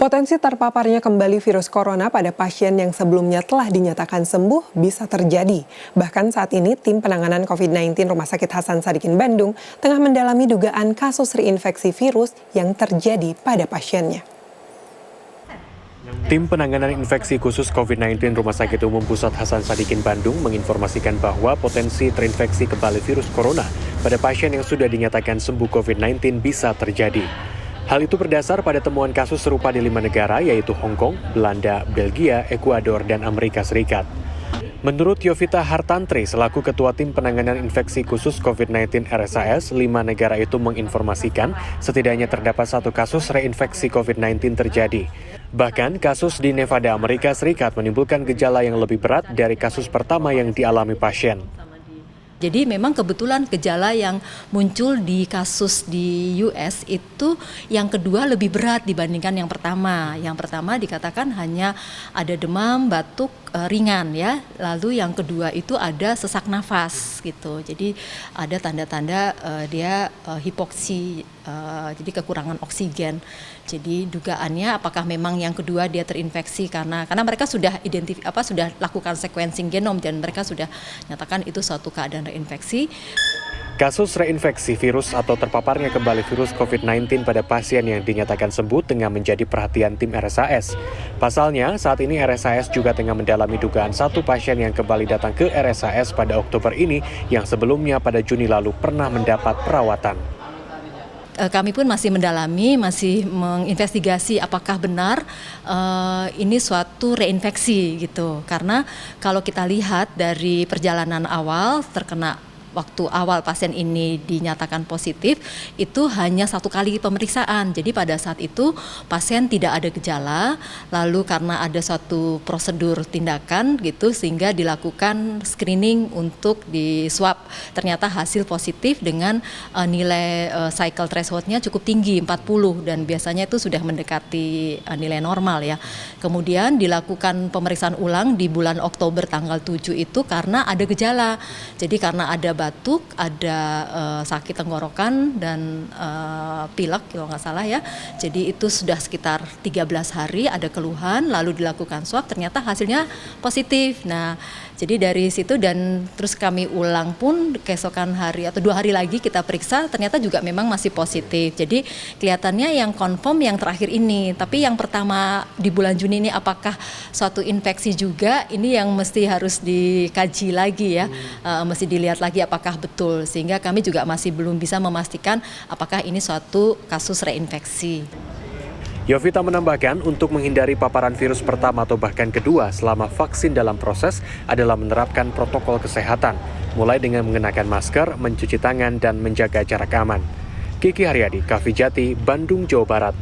Potensi terpaparnya kembali virus corona pada pasien yang sebelumnya telah dinyatakan sembuh bisa terjadi. Bahkan saat ini, tim penanganan COVID-19 Rumah Sakit Hasan Sadikin Bandung tengah mendalami dugaan kasus reinfeksi virus yang terjadi pada pasiennya. Tim penanganan infeksi khusus COVID-19 Rumah Sakit Umum Pusat Hasan Sadikin Bandung menginformasikan bahwa potensi terinfeksi kembali virus corona pada pasien yang sudah dinyatakan sembuh COVID-19 bisa terjadi. Hal itu berdasar pada temuan kasus serupa di 5 negara, yaitu Hong Kong, Belanda, Belgia, Ekuador, dan Amerika Serikat. Menurut Yovita Hartantri, selaku Ketua Tim Penanganan Infeksi Khusus COVID-19 RSAS, 5 negara itu menginformasikan setidaknya terdapat 1 kasus reinfeksi COVID-19 terjadi. Bahkan, kasus di Nevada, Amerika Serikat menimbulkan gejala yang lebih berat dari kasus pertama yang dialami pasien. Jadi memang kebetulan gejala yang muncul di kasus di US itu yang kedua lebih berat dibandingkan yang pertama. Yang pertama dikatakan hanya ada demam, batuk ringan ya. Lalu yang kedua itu ada sesak nafas gitu. Jadi ada tanda-tanda dia hipoksi, jadi kekurangan oksigen. Jadi dugaannya apakah memang yang kedua dia terinfeksi karena mereka sudah sudah lakukan sequencing genom dan mereka sudah nyatakan itu suatu keadaan reinfeksi. Kasus reinfeksi virus atau terpaparnya kembali virus COVID-19 pada pasien yang dinyatakan sembuh tengah menjadi perhatian tim RSAS. Pasalnya, saat ini RSAS juga tengah mendalami dugaan 1 pasien yang kembali datang ke RSAS pada Oktober ini yang sebelumnya pada Juni lalu pernah mendapat perawatan. Kami pun masih mendalami, masih menginvestigasi apakah benar ini suatu reinfeksi gitu. Karena kalau kita lihat dari perjalanan awal terkena waktu awal pasien ini dinyatakan positif, itu hanya 1 kali pemeriksaan. Jadi pada saat itu pasien tidak ada gejala, lalu karena ada suatu prosedur tindakan gitu sehingga dilakukan screening untuk di swab. Ternyata hasil positif dengan nilai cycle threshold-nya cukup tinggi, 40, dan biasanya itu sudah mendekati nilai normal ya. Kemudian dilakukan pemeriksaan ulang di bulan Oktober tanggal 7 itu karena ada gejala. Jadi karena ada batuk, ada sakit tenggorokan dan pilek kalau nggak salah ya. Jadi itu sudah sekitar 13 hari ada keluhan, lalu dilakukan swab, ternyata hasilnya positif. Nah, jadi dari situ dan terus kami ulang pun keesokan hari atau 2 hari lagi kita periksa, ternyata juga memang masih positif. Jadi kelihatannya yang confirm yang terakhir ini, tapi yang pertama di bulan Juni ini apakah suatu infeksi juga, ini yang mesti harus dikaji lagi ya, mesti dilihat lagi apakah betul, sehingga kami juga masih belum bisa memastikan apakah ini suatu kasus reinfeksi. Yovita menambahkan untuk menghindari paparan virus pertama atau bahkan kedua selama vaksin dalam proses adalah menerapkan protokol kesehatan, mulai dengan mengenakan masker, mencuci tangan, dan menjaga jarak aman. Kiki Haryadi, Kavijati, Bandung, Jawa Barat.